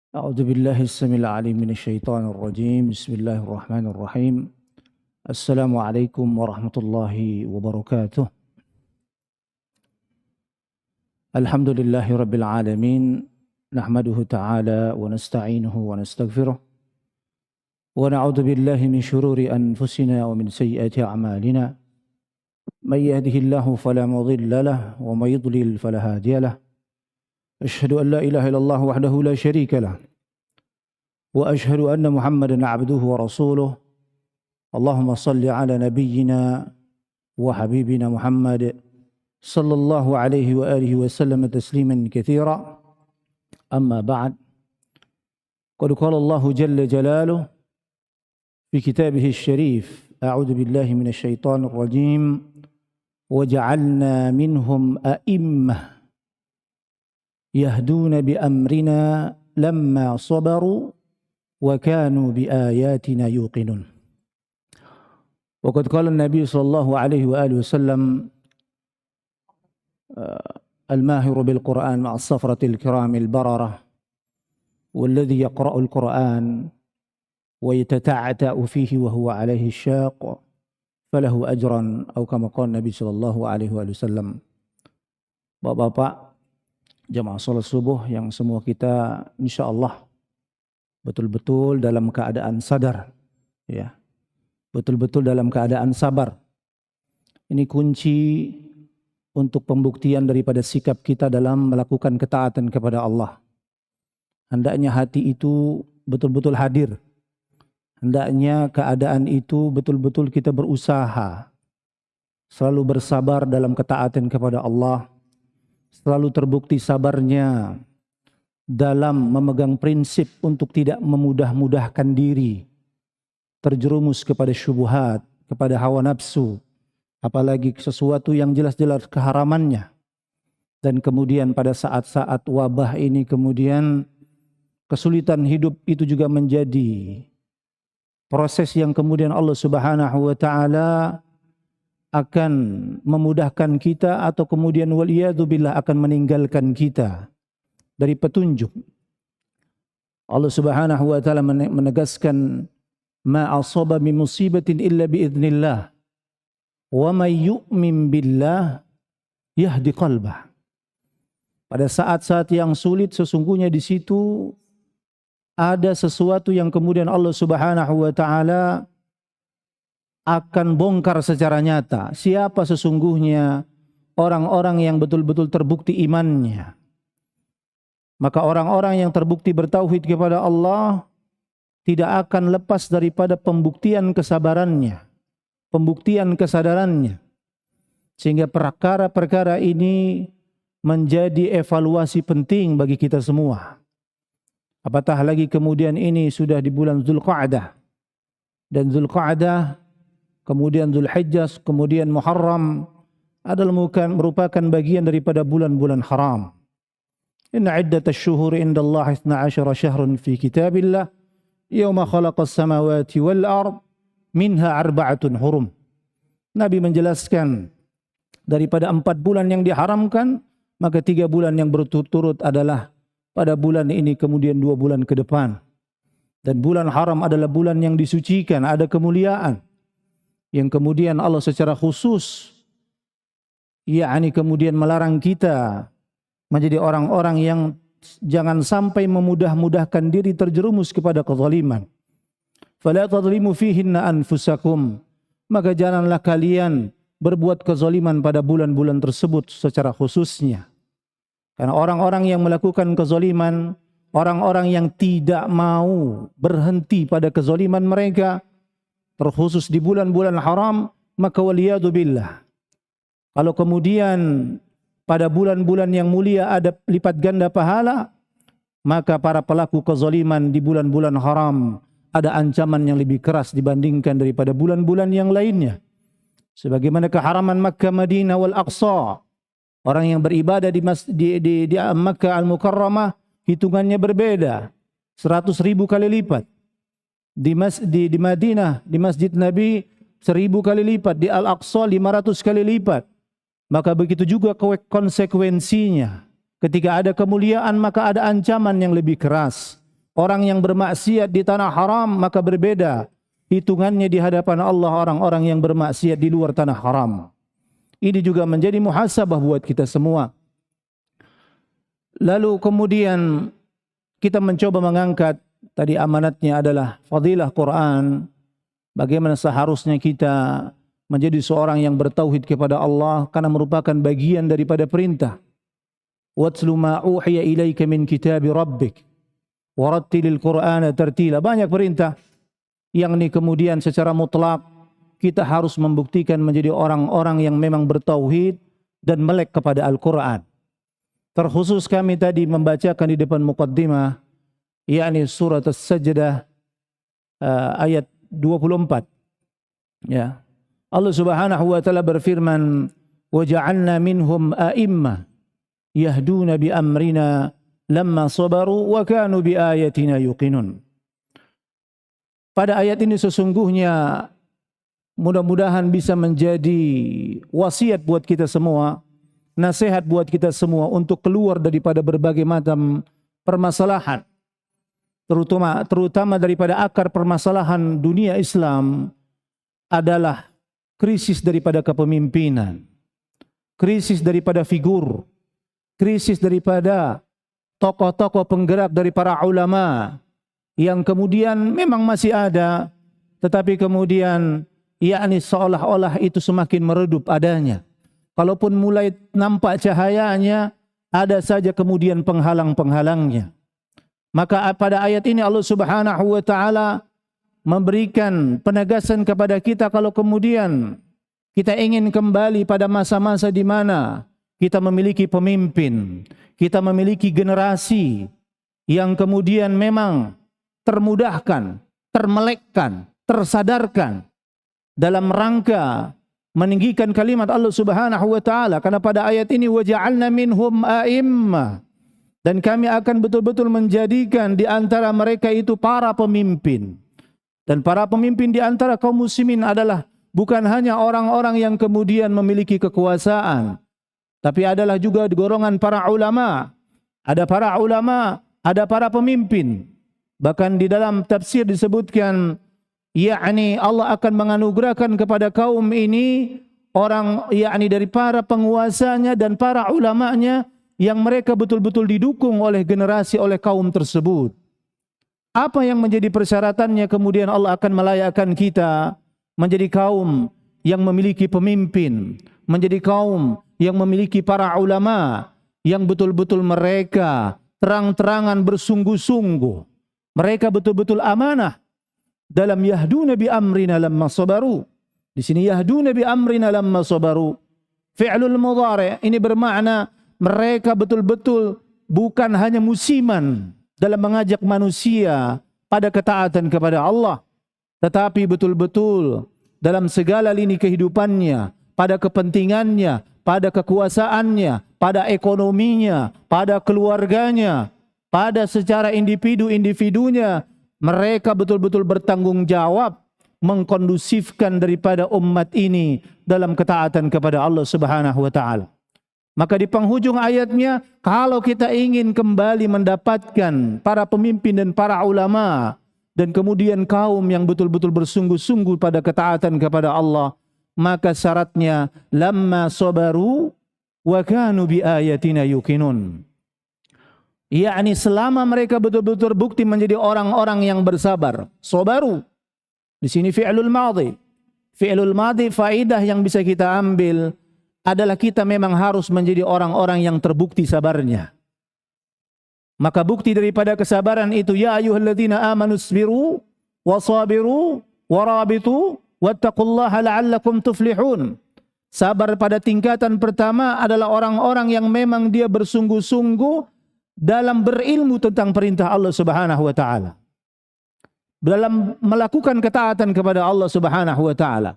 أعوذ بالله السميع العليم من الشيطان الرجيم. بسم الله الرحمن الرحيم. السلام عليكم ورحمة الله وبركاته. الحمد لله رب العالمين، نحمده تعالى ونستعينه ونستغفره ونعوذ بالله من شرور أنفسنا ومن سيئات أعمالنا. من يهده الله فلا مضل له ومن يضلل فلا هادي له. أشهد أن لا إله إلا الله وحده لا شريك له وأشهد أن محمدا عبده ورسوله. اللهم صل على نبينا وحبيبنا محمد صلى الله عليه وآله وسلم تسليما كثيرا. أما بعد، قد قال الله جل جلاله في كتابه الشريف: أعوذ بالله من الشيطان الرجيم، وجعلنا منهم أئمة يهدون بأمرنا لما صبروا وكانوا بآياتنا يوقنون. وقد قال النبي صلى الله عليه وآله وسلم: الماهر بالقرآن مع الصفرة الكرام البررة، والذي يقرأ القرآن ويتتعتع فيه وهو عليه الشاق فله أجرا، أو كما قال النبي صلى الله عليه وآله وسلم. Bapak-bapak jamaah salat subuh yang semua kita insyaallah betul-betul dalam keadaan sadar, ya, betul-betul dalam keadaan sabar. Ini kunci untuk pembuktian daripada sikap kita dalam melakukan ketaatan kepada Allah. Hendaknya hati itu betul-betul hadir. Hendaknya keadaan itu betul-betul kita berusaha selalu bersabar dalam ketaatan kepada Allah, selalu terbukti sabarnya dalam memegang prinsip untuk tidak memudah-mudahkan diri terjerumus kepada syubhat, kepada hawa nafsu, apalagi sesuatu yang jelas-jelas keharamannya. Dan kemudian pada saat-saat wabah ini kemudian kesulitan hidup itu juga menjadi proses yang kemudian Allah Subhanahu wa taala akan memudahkan kita atau kemudian waliyadzubillah akan meninggalkan kita dari petunjuk. Allah Subhanahu wa taala menegaskan, ma asaba min musibatin illa biidznillah wa may yu'min billah yahdi qalbah. Pada saat-saat yang sulit sesungguhnya di situ ada sesuatu yang kemudian Allah Subhanahu wa taala akan bongkar secara nyata siapa sesungguhnya orang-orang yang betul-betul terbukti imannya. Maka orang-orang yang terbukti bertauhid kepada Allah tidak akan lepas daripada pembuktian kesabarannya, pembuktian kesadarannya. Sehingga perkara-perkara ini menjadi evaluasi penting bagi kita semua. Apatah lagi kemudian ini sudah di bulan Dzulqa'dah, dan Dzulqa'dah kemudian Dzulhijjah, kemudian Muharram adalah merupakan bagian daripada bulan-bulan haram. Inna iddatash syuhuri indallahi 12 syahrun fi kitabillah yauma khalaqas samawati wal ard minha arba'atun hurum. Nabi menjelaskan daripada 4 bulan yang diharamkan, maka 3 bulan yang berturut-turut adalah pada bulan ini, kemudian 2 bulan ke depan. Dan bulan haram adalah bulan yang disucikan, ada kemuliaan, yang kemudian Allah secara khusus yakni kemudian melarang kita menjadi orang-orang yang jangan sampai memudah-mudahkan diri terjerumus kepada kezaliman. Fala tadhlimu fihinna anfusakum, maka janganlah kalian berbuat kezaliman pada bulan-bulan tersebut secara khususnya. Karena orang-orang yang melakukan kezaliman, orang-orang yang tidak mau berhenti pada kezaliman mereka, terkhusus di bulan-bulan haram, maka waliyadzubillah, kalau kemudian pada bulan-bulan yang mulia ada lipat ganda pahala, maka para pelaku kezaliman di bulan-bulan haram ada ancaman yang lebih keras dibandingkan daripada bulan-bulan yang lainnya. Sebagaimana keharaman Makkah, Madinah wal Aqsa, orang yang beribadah di Makkah Al-Mukarramah hitungannya berbeda, 100.000 kali lipat. Di Madinah, di Masjid Nabi 1000 kali lipat, di Al-Aqsa 500 kali lipat. Maka begitu juga konsekuensinya. Ketika ada kemuliaan maka ada ancaman yang lebih keras. orang yang bermaksiat di tanah haram, maka berbeda hitungannya di hadapan Allah orang-orang yang bermaksiat di luar tanah haram. Ini juga menjadi muhasabah buat kita semua. Lalu kemudian kita mencoba mengangkat, tadi amanatnya adalah fadilah Quran, bagaimana seharusnya kita menjadi seorang yang bertauhid kepada Allah, karena merupakan bagian daripada perintah. Watlu ma uhiya ilaika min kitabi rabbik warattilil Qur'ana tartila. Banyak perintah yang ini kemudian secara mutlak kita harus membuktikan menjadi orang-orang yang memang bertauhid dan melek kepada Al-Quran. Terkhusus kami tadi membacakan di depan muqaddimah, yakni surat As-Sajdah ayat 24. Ya. Allah Subhanahu wa taala berfirman, "Wa ja'alna minhum a'immah yahduna bi amrina lamma sabaru wa kanu bi ayatina yuqinun." Pada ayat ini sesungguhnya mudah-mudahan bisa menjadi wasiat buat kita semua, nasihat buat kita semua untuk keluar daripada berbagai macam permasalahan, terutama daripada akar permasalahan dunia Islam adalah krisis daripada kepemimpinan, krisis daripada figur, krisis daripada tokoh-tokoh penggerak dari para ulama yang kemudian memang masih ada, tetapi kemudian yakni seolah-olah itu semakin meredup adanya. Kalaupun mulai nampak cahayanya, ada saja kemudian penghalang-penghalangnya. Maka pada ayat ini Allah Subhanahu wa taala memberikan penegasan kepada kita, kalau kemudian kita ingin kembali pada masa-masa di mana kita memiliki pemimpin, kita memiliki generasi yang kemudian memang termudahkan, termelekkan, tersadarkan dalam rangka meninggikan kalimat Allah Subhanahu wa taala. Karena pada ayat ini wa ja'alna minhum a'immah, dan kami akan betul-betul menjadikan di antara mereka itu para pemimpin. Dan para pemimpin di antara kaum muslimin adalah bukan hanya orang-orang yang kemudian memiliki kekuasaan, tapi adalah juga golongan para ulama. Ada para ulama, ada para pemimpin. Bahkan di dalam tafsir disebutkan, yakni Allah akan menganugerahkan kepada kaum ini orang, yakni dari para penguasanya dan para ulamanya yang mereka betul-betul didukung oleh generasi, oleh kaum tersebut. Apa yang menjadi persyaratannya kemudian Allah akan melayakkan kita menjadi kaum yang memiliki pemimpin, menjadi kaum yang memiliki para ulama yang betul-betul mereka terang-terangan bersungguh-sungguh. Mereka betul-betul amanah dalam yahduna bi amrina lamma sabaru. Di sini yahduna bi amrina lamma sabaru, fi'lul mudhari', ini bermakna mereka betul-betul bukan hanya musiman dalam mengajak manusia pada ketaatan kepada Allah, tetapi betul-betul dalam segala lini kehidupannya, pada kepentingannya, pada kekuasaannya, pada ekonominya, pada keluarganya, pada secara individu-individunya, mereka betul-betul bertanggung jawab mengkondusifkan daripada umat ini dalam ketaatan kepada Allah Subhanahu wa taala. Maka di penghujung ayatnya, kalau kita ingin kembali mendapatkan para pemimpin dan para ulama, dan kemudian kaum yang betul-betul bersungguh-sungguh pada ketaatan kepada Allah, maka syaratnya lamma sabaru wa kanu bi ayatina yuqinun. Yakni selama mereka betul-betul bukti menjadi orang-orang yang bersabar. Sabaru di sini fi'lul madhi. Fi'lul madhi, faidah yang bisa kita ambil adalah kita memang harus menjadi orang-orang yang terbukti sabarnya. Maka bukti daripada kesabaran itu, ya ayyuhalladzina amanu isbiru wasabiru warabitu wattaqullaha la'allakum tuflihun. Sabar pada tingkatan pertama adalah orang-orang yang memang dia bersungguh-sungguh dalam berilmu tentang perintah Allah Subhanahu wa taala, dalam melakukan ketaatan kepada Allah Subhanahu wa taala.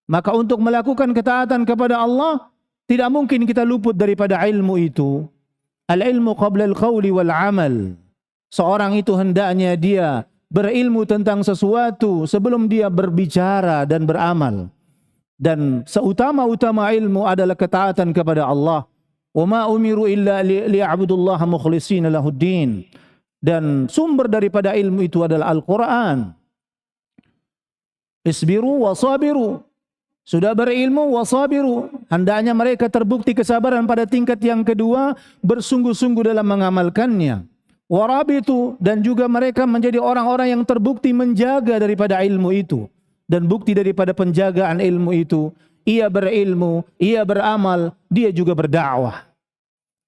Maka untuk melakukan ketaatan kepada Allah, tidak mungkin kita luput daripada ilmu itu. Al-ilmu qabla al-qawli wal-amal. Seorang itu hendaknya dia berilmu tentang sesuatu sebelum dia berbicara dan beramal. Dan seutama-utama ilmu adalah ketaatan kepada Allah. Wa ma umiru illa liya'budullaha mukhlishina lahuddin. dan sumber daripada ilmu itu adalah Al-Quran. Isbiru wasabiru. Sudah berilmu wasabiru. Hendaknya mereka terbukti kesabaran pada tingkat yang kedua, bersungguh-sungguh dalam mengamalkannya. Warabitu, dan juga mereka menjadi orang-orang yang terbukti menjaga daripada ilmu itu. Dan bukti daripada penjagaan ilmu itu, ia berilmu, ia beramal, dia juga berdakwah.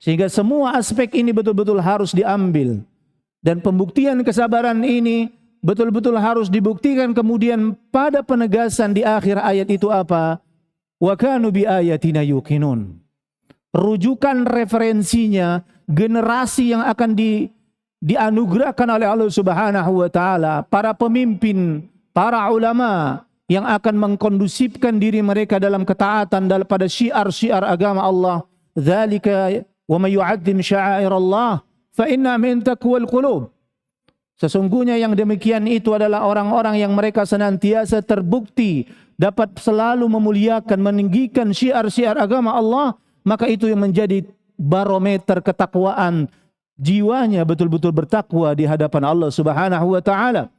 Sehingga semua aspek ini betul-betul harus diambil. Dan pembuktian kesabaran ini betul-betul harus dibuktikan kemudian pada penegasan di akhir ayat itu apa? Wa kanu bi ayatina yuqinun. Rujukan referensinya generasi yang akan dianugerahkan oleh Allah Subhanahu wa taala, para pemimpin, para ulama yang akan mengkondusifkan diri mereka dalam ketaatan pada syiar-syiar agama Allah. Dzalika wa may yu'azzim sya'airallah fa inna min taqwal qulub. Sesungguhnya yang demikian itu adalah orang-orang yang mereka senantiasa terbukti dapat selalu memuliakan, meninggikan syiar-syiar agama Allah, maka itu yang menjadi barometer ketakwaan jiwanya, betul-betul bertakwa di hadapan Allah Subhanahu wa taala.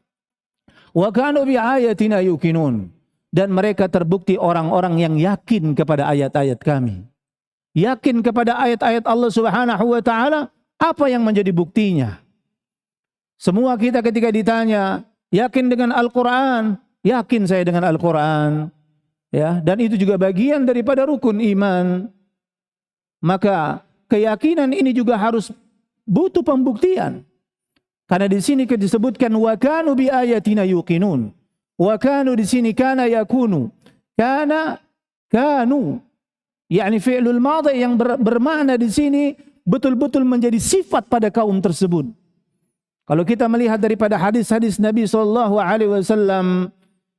Wa kanu bi ayatina yuqinun, dan mereka terbukti orang-orang yang yakin kepada ayat-ayat kami. Yakin kepada ayat-ayat Allah Subhanahu wa taala. Apa yang menjadi buktinya? Semua kita ketika ditanya, yakin dengan Al-Quran? Yakin saya dengan Al-Quran. Ya, dan itu juga bagian daripada rukun iman. Maka keyakinan ini juga harus butuh pembuktian. Karena di sini disebutkan wa kanu bi ayatina yuqinun. Wa kanu di sini kana yakunu. Kana kanu. yakni fi'lul madhi yang bermakna di sini betul-betul menjadi sifat pada kaum tersebut. Kalau kita melihat daripada hadis-hadis Nabi SAW,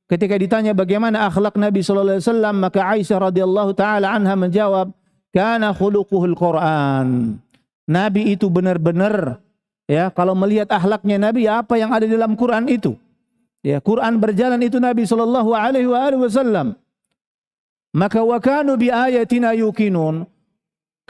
ketika ditanya bagaimana akhlak Nabi SAW, maka Aisyah radhiyallahu taala anha menjawab, kana khuluquhul Quran. Nabi itu benar-benar, ya, kalau melihat akhlaknya Nabi, apa yang ada di dalam Quran itu. Ya, Quran berjalan itu Nabi SAW. Maka wa kanu bi ayatina yuqinun.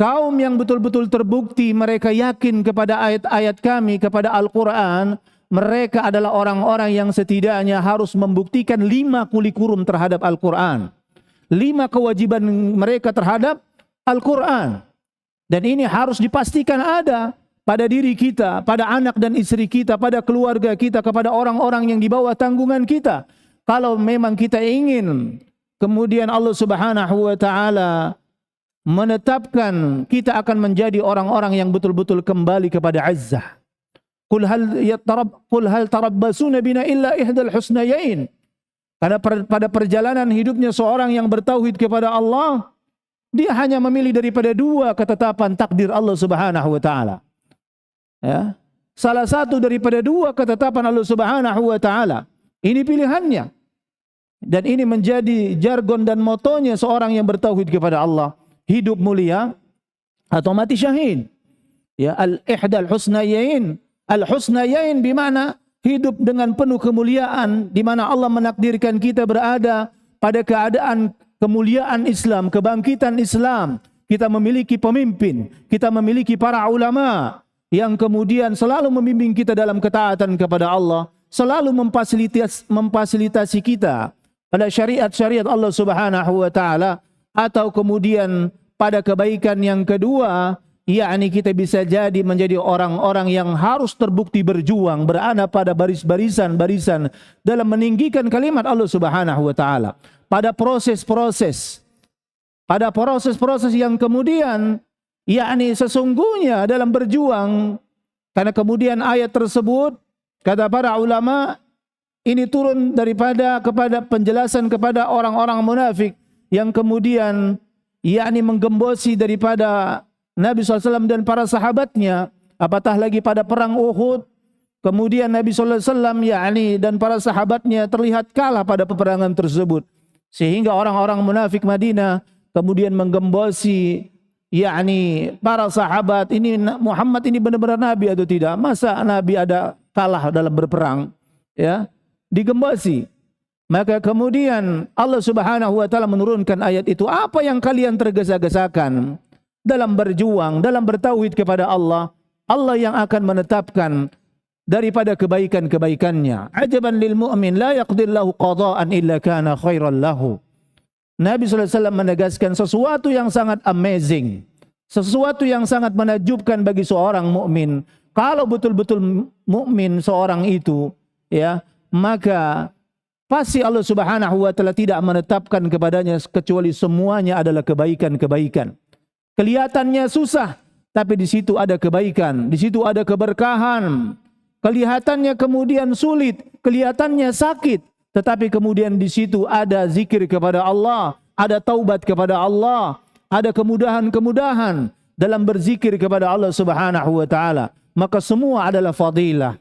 Kaum yang betul-betul terbukti mereka yakin kepada ayat-ayat kami, kepada Al-Quran, mereka adalah orang-orang yang setidaknya harus membuktikan 5 kurikulum terhadap Al-Quran. 5 kewajiban mereka terhadap Al-Quran. Dan ini harus dipastikan ada pada diri kita, pada anak dan istri kita, pada keluarga kita, kepada orang-orang yang di bawah tanggungan kita. Kalau memang kita ingin kemudian Allah Subhanahu wa taala menetapkan kita akan menjadi orang-orang yang betul-betul kembali kepada Azzah. Qul hal tarabbasuna bina illa ihdal husnayain. Karena pada perjalanan hidupnya seorang yang bertauhid kepada Allah, dia hanya memilih daripada 2 ketetapan takdir Allah Subhanahu wa taala. Ya. Salah satu daripada 2 ketetapan Allah Subhanahu wa taala. Ini pilihannya. Dan ini menjadi jargon dan motonya seorang yang bertauhid kepada Allah. Hidup mulia atau mati syahid. Ya, al-ihdal husnayain. Al-husnayain bermakna hidup dengan penuh kemuliaan, di mana Allah menakdirkan kita berada pada keadaan kemuliaan Islam, kebangkitan Islam. Kita memiliki pemimpin, kita memiliki para ulama yang kemudian selalu membimbing kita dalam ketaatan kepada Allah, selalu memfasilitasi kita pada syariat-syariat Allah Subhanahu wa taala, atau kemudian pada kebaikan yang kedua, yakni kita bisa jadi menjadi orang-orang yang harus terbukti berjuang, berada pada barisan-barisan dalam meninggikan kalimat Allah Subhanahu wa taala. Pada proses-proses yang kemudian yakni sesungguhnya dalam berjuang, karena kemudian ayat tersebut kata para ulama ini turun kepada penjelasan kepada orang-orang munafik yang kemudian yakni menggembosi daripada Nabi SAW dan para sahabatnya, apatah lagi pada perang Uhud. Kemudian Nabi SAW yakni dan para sahabatnya terlihat kalah pada peperangan tersebut, sehingga orang-orang munafik Madinah kemudian menggembosi yakni para sahabat, ini Muhammad ini benar-benar Nabi atau tidak? Masa Nabi ada kalah dalam berperang? Ya, digembosi. Maka kemudian Allah Subhanahu wa taala menurunkan ayat itu, apa yang kalian tergesa-gesakan dalam berjuang, dalam bertauhid kepada Allah, Allah yang akan menetapkan daripada kebaikan-kebaikannya. Ajaban lil mu'min la yaqdillahu qada'an illa kana khairan lahu. Nabi SAW menegaskan sesuatu yang sangat amazing, sesuatu yang sangat menakjubkan bagi seorang mukmin. Kalau betul-betul mukmin seorang itu, ya, maka pasti Allah Subhanahu wa taala tidak menetapkan kepadanya kecuali semuanya adalah kebaikan-kebaikan. Kelihatannya susah, tapi di situ ada kebaikan, di situ ada keberkahan. Kelihatannya kemudian sulit, kelihatannya sakit, tetapi kemudian di situ ada zikir kepada Allah, ada taubat kepada Allah, ada kemudahan-kemudahan dalam berzikir kepada Allah Subhanahu wa taala. Maka semua adalah fadilah.